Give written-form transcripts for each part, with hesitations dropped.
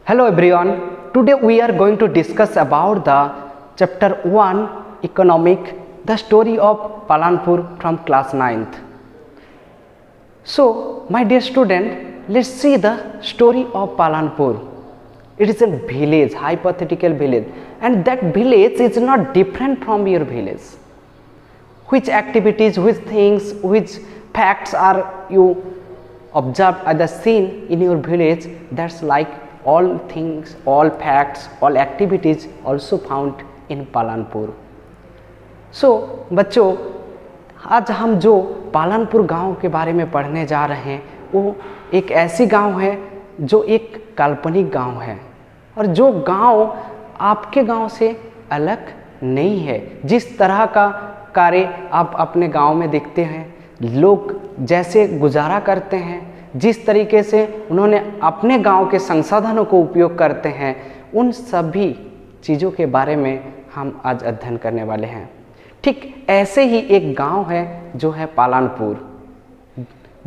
Hello everyone, today we are going to discuss about the chapter 1 economic, the story of Palanpur from class 9th. So my dear student, let's see the story of Palanpur. It is a village, hypothetical village, and that village is not different from your village. Which activities, which things, which facts are you observed at the scene in your village, that's like all things, all facts, all activities also found in Palanpur. बच्चों, आज हम जो पालनपुर गांव के बारे में पढ़ने जा रहे हैं वो एक ऐसी गांव है जो एक काल्पनिक गांव है और जो गांव आपके गांव से अलग नहीं है. जिस तरह का कार्य आप अपने गांव में देखते हैं, लोग जैसे गुजारा करते हैं, जिस तरीके से उन्होंने अपने गांव के संसाधनों को उपयोग करते हैं, उन सभी चीज़ों के बारे में हम आज अध्ययन करने वाले हैं. ठीक ऐसे ही एक गांव है जो है पालनपुर,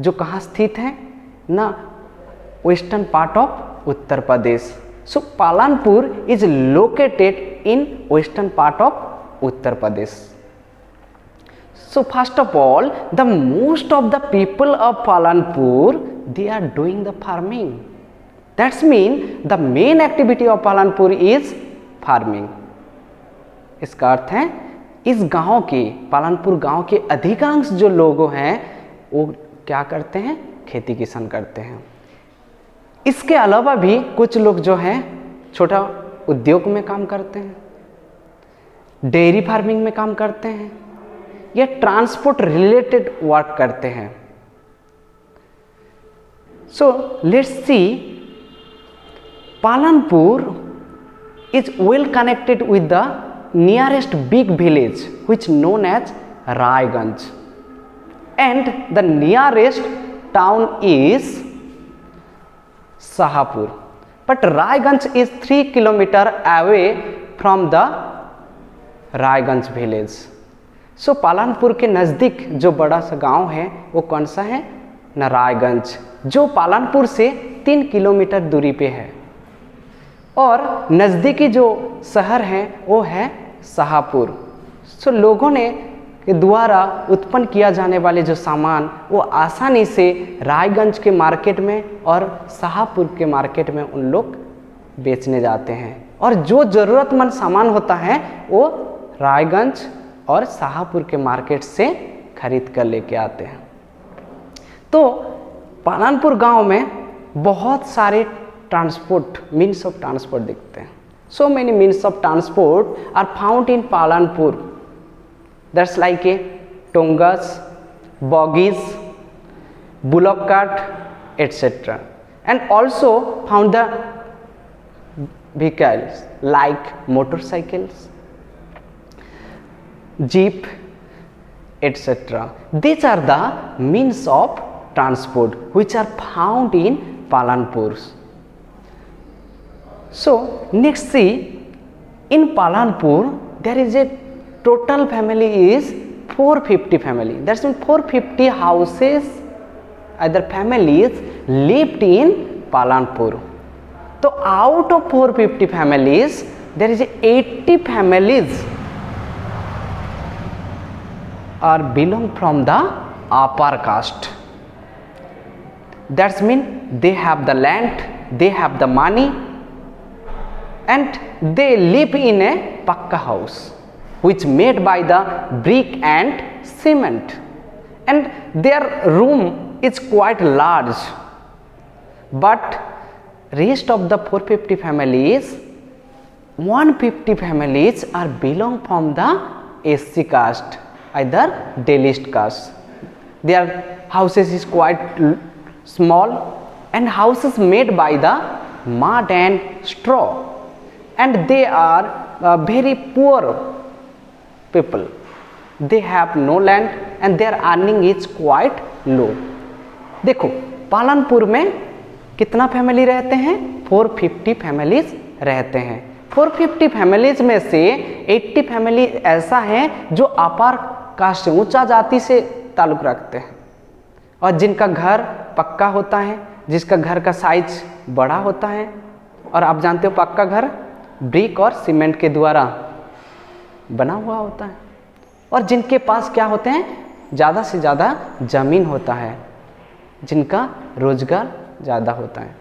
जो कहाँ स्थित है ना, western part of Uttar Pradesh. So Palanpur is located in western part of Uttar Pradesh. So first of all, the most of the people of Palanpur, they are doing the farming. That's mean the main activity of Palanpur is farming. इसका अर्थ है इस गांव के, पालनपुर गांव के अधिकांश जो लोग हैं वो क्या करते हैं, खेती किसान करते हैं. इसके अलावा भी कुछ लोग जो हैं छोटा उद्योग में काम करते हैं, डेयरी फार्मिंग में काम करते हैं या ट्रांसपोर्ट रिलेटेड वर्क करते हैं. So let's see, Palanpur is well connected with the nearest big village which known as Raiganj, and the nearest town is Shahpur. But Raiganj is 3 kilometers away from the Raiganj village. So Palanpur के नज़दीक जो बड़ा सा गांव है वो कौन सा है, नारायणगंज, जो पालनपुर से 3 किलोमीटर दूरी पे है. और नज़दीकी जो शहर है वो है शाहपुर. सो लोगों ने के द्वारा उत्पन्न किया जाने वाले जो सामान वो आसानी से रायगंज के मार्केट में और शाहपुर के मार्केट में उन लोग बेचने जाते हैं. और जो ज़रूरतमंद सामान होता है वो रायगंज और शाहपुर के मार्केट से खरीद कर लेके आते हैं. तो पालनपुर गांव में बहुत सारे ट्रांसपोर्ट, मीन्स ऑफ ट्रांसपोर्ट दिखते हैं. So many means of transport are found in Palanpur. That's like a tongas, bogies, bullock cart etcetera, and also found the vehicles like motorcycles, jeep, etc. These are the means of transport which are found in Palanpur. So next see, in Palanpur there is a total family is 450 family. That's mean 450 houses, other families lived in Palanpur. So out of 450 families there is 80 families are belong from the upper caste. That's mean they have the land, they have the money, and they live in a pakka house which made by the brick and cement, and their room is quite large. But rest of the 450 families, 150 families are belong from the SC caste, either Dalist caste. Their houses is quite small and houses made by the mud and straw, and they are very poor people. They have no land and their earning is quite low. देखो पालनपुर में कितना family रहते हैं, 450 families रहते हैं. 450 families में से 80 family ऐसा है जो अपर कास्ट से, ऊंचा जाति से ताल्लुक़ रखते हैं और जिनका घर पक्का होता है, जिसका घर का साइज बड़ा होता है और आप जानते हो पक्का घर ब्रिक और सीमेंट के द्वारा बना हुआ होता है, और जिनके पास क्या होते हैं, ज़्यादा से ज़्यादा ज़मीन होता है, जिनका रोजगार ज़्यादा होता है।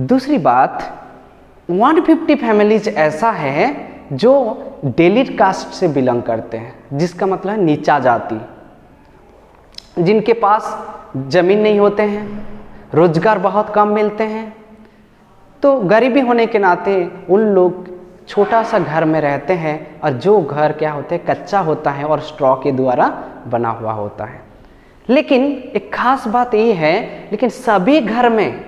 दूसरी बात, 150 फैमिलीज ऐसा है जो डेलिट कास्ट से बिलोंग करते हैं, जिसका मतलब है नीचा जाति, जिनके पास ज़मीन नहीं होते हैं, रोजगार बहुत कम मिलते हैं, तो गरीबी होने के नाते उन लोग छोटा सा घर में रहते हैं, और जो घर क्या होते हैं, कच्चा होता है और स्ट्रॉ के द्वारा बना हुआ होता है। लेकिन एक खास बात ये है, लेकिन सभी घर में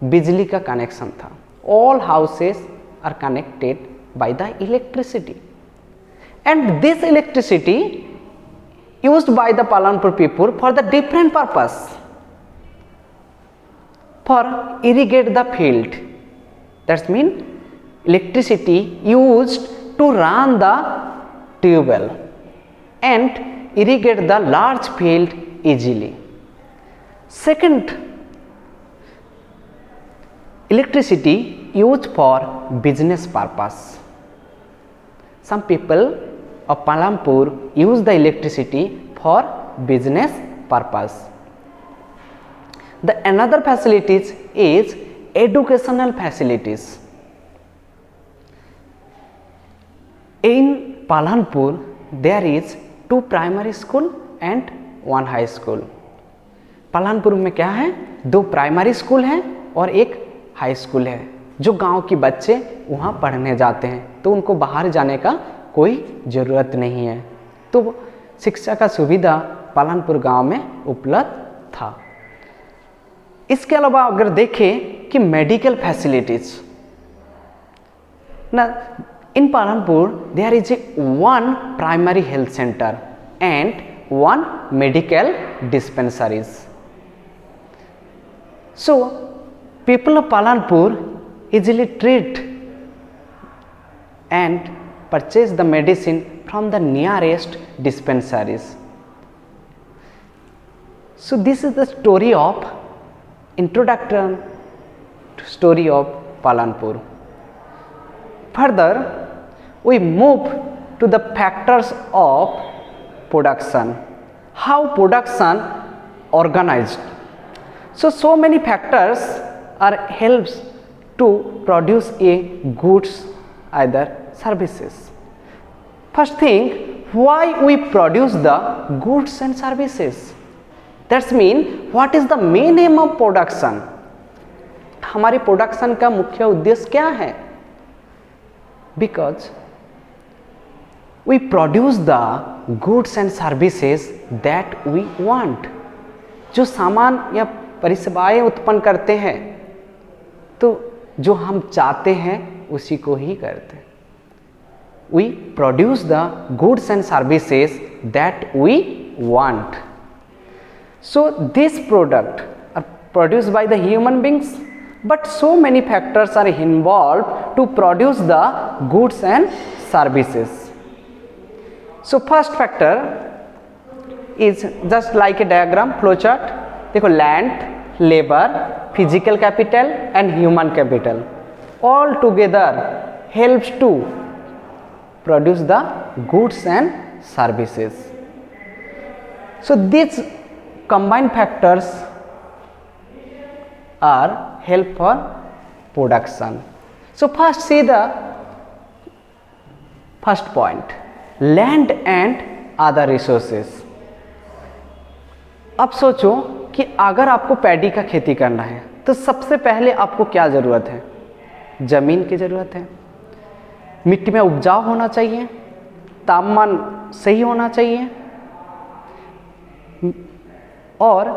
बिजली का कनेक्शन था। All houses are connected by the electricity, and this electricity used by the Palanpur people for the different purpose, for irrigate the field. That means electricity used to run the tube well and irrigate the large field easily. Second, electricity used for business purpose. Some people of Palanpur use the electricity for business purpose. The another facilities is educational facilities. In Palanpur there is 2 primary school and 1 high school. पालानपुर में क्या है, 2 primary school हैं और 1 high school है, जो गांव के बच्चे वहां पढ़ने जाते हैं, तो उनको बाहर जाने का कोई ज़रूरत नहीं है। तो शिक्षा का सुविधा पालानपुर गांव में उपलब्ध था। इसके अलावा अगर देखें कि मेडिकल फैसिलिटीज ना, in Palanpur there is a 1 primary health centre and 1 medical dispensaries. So people of Palanpur easily treat and purchase the medicine from the nearest dispensaries. So this is the story of introduction to story of Palanpur. Further, we move to the factors of production. How production organized. So many factors are helps to produce a goods, either services. First thing, why we produce the goods and services? That's mean what is the main aim of production? हमारे production का मुख्य उद्देश्य क्या है? Because we produce the goods and services that we want. जो सामान या परिसेवाएं उत्पन्न करते हैं, तो जो हम चाहते हैं उसी को ही करते हैं। We produce the goods and services that we want. So this product are produced by the human beings, but so many factors are involved to produce the goods and services. So first factor is just like a diagram, flow chart. देखो, land, labor, physical capital and human capital all together helps to produce the goods and services. So these combined factors are help for production. So first see the first point, land and other resources. अब सोचो कि अगर आपको paddy का खेती करना है तो सबसे पहले आपको क्या ज़रूरत है? ज़मीन की ज़रूरत है, मिट्टी में उपजाऊ होना चाहिए, तापमान सही होना चाहिए और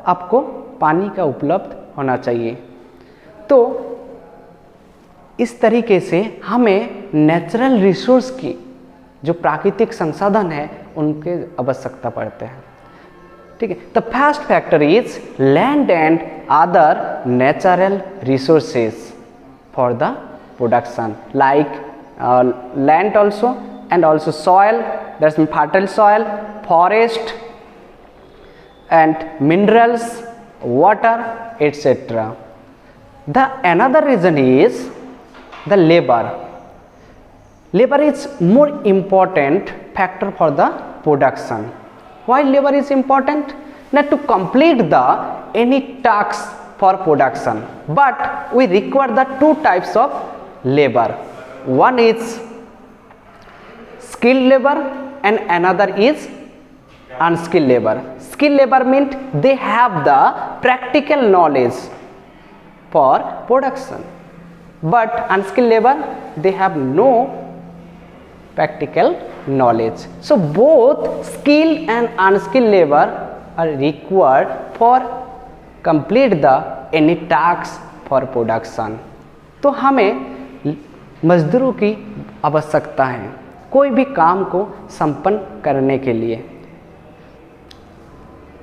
आपको पानी का उपलब्ध होना चाहिए। तो इस तरीके से हमें नेचुरल रिसोर्स की जो प्राकृतिक संसाधन है उनके आवश्यकता पड़ते हैं। ठीक है, the first factor is land and other natural resources for the production, like land also and also soil, that's fertile soil, forest and minerals, water, etc. The another reason is the labor. Labor is more important factor for the production. Why labor is important? Not to complete the any tasks for production, but we require the two types of labor. One is skilled labor and another is unskilled labor. Skilled labor means they have the practical knowledge for production, but unskilled labor they have no practical knowledge. So both skilled and unskilled labor are required for complete the any tasks for production. तो हमें मजदूरों की आवश्यकता है कोई भी काम को संपन्न करने के लिए।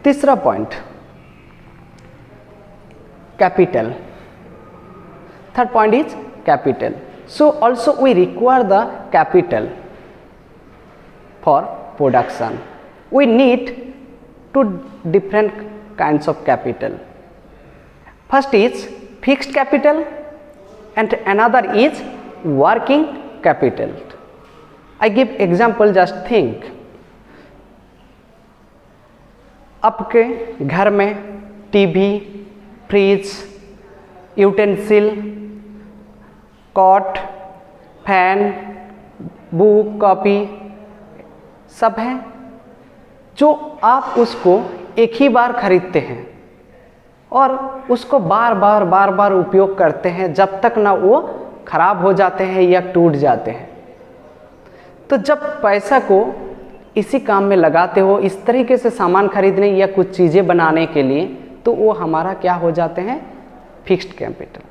तीसरा point capital. Third point is capital. So also we require the capital for production. We need two different kinds of capital. First is fixed capital and another is working capital. I give example, just think. आपके घर में TV, fridge, utensil, cot, fan, book, copy सब हैं जो आप उसको एक ही बार खरीदते हैं और उसको बार बार उपयोग करते हैं जब तक ना वो खराब हो जाते हैं या टूट जाते हैं। तो जब पैसा को इसी काम में लगाते हो, इस तरीके से सामान खरीदने या कुछ चीज़ें बनाने के लिए, तो वो हमारा क्या हो जाते हैं, फिक्स्ड कैपिटल।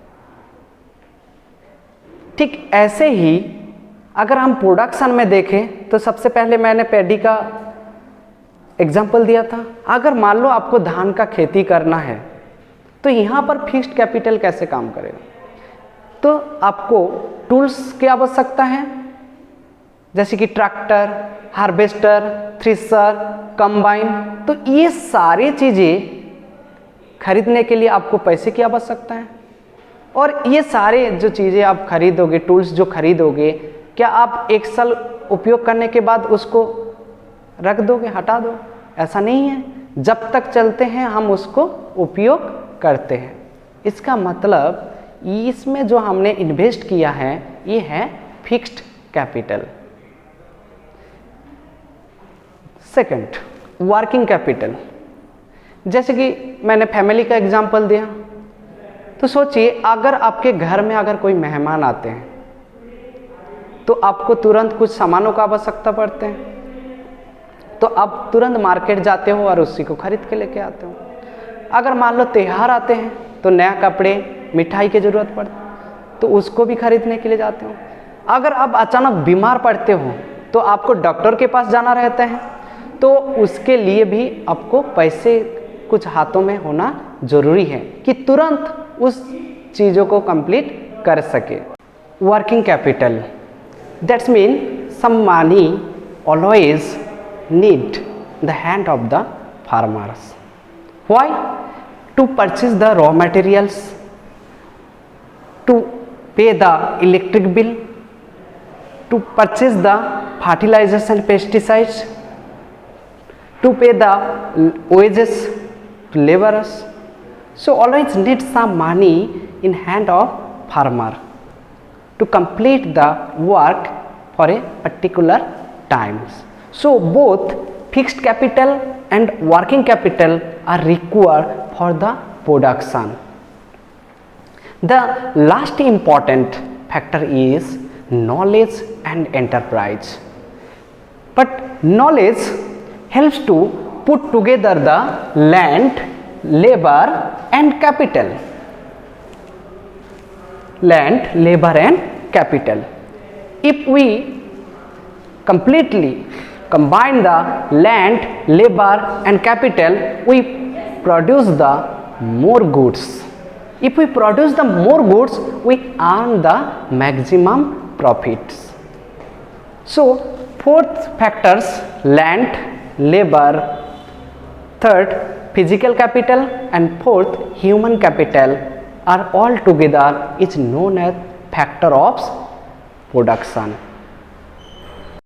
ठीक ऐसे ही अगर हम प्रोडक्शन में देखें तो सबसे पहले मैंने पैडी का एग्जाम्पल दिया था। अगर मान लो आपको धान का खेती करना है तो यहाँ पर फिक्स्ड कैपिटल कैसे काम करेगा, तो आपको टूल्स की आवश्यकता है जैसे कि ट्रैक्टर, हार्वेस्टर, थ्रेशर, कंबाइन। तो ये सारी चीज़ें खरीदने के लिए आपको पैसे की आवश्यकता है और ये सारे जो चीज़ें आप खरीदोगे, टूल्स जो खरीदोगे, क्या आप एक साल उपयोग करने के बाद उसको रख दोगे, हटा दो? ऐसा नहीं है, जब तक चलते हैं हम उसको उपयोग करते हैं। इसका मतलब इसमें जो हमने इन्वेस्ट किया है ये है fixed capital. Second, working capital. जैसे कि मैंने फैमिली का एग्जांपल दिया, तो सोचिए अगर आपके घर में अगर कोई मेहमान आते हैं तो आपको तुरंत कुछ सामानों का आवश्यकता पड़ते हैं, तो आप तुरंत मार्केट जाते हो और उसी को खरीद के लेके आते हो। अगर मान लो त्योहार आते हैं तो नया कपड़े, मिठाई की ज़रूरत पड़ती, तो उसको भी खरीदने के लिए जाते हो। अगर आप अचानक बीमार पड़ते हो तो आपको डॉक्टर के पास जाना रहता है, तो उसके लिए भी आपको पैसे कुछ हाथों में होना ज़रूरी है कि तुरंत उस चीज़ों को कंप्लीट कर सके। Working capital, that's mean some money always need the hand of the farmers. Why? To purchase the raw materials, to pay the electric bill, to purchase the fertilizers and pesticides, to pay the wages to laborers. So always need some money in hand of farmer to complete the work for a particular times. So both fixed capital and working capital are required for the production. The last important factor is knowledge and enterprise. But knowledge helps to put together the land, labor and capital. Land, labor and capital. If we completely combine the land, labor and capital, we produce the more goods. If we produce the more goods, we earn the maximum profits. So fourth factors, land, labor, third physical capital and fourth human capital are all together is known as factor of production.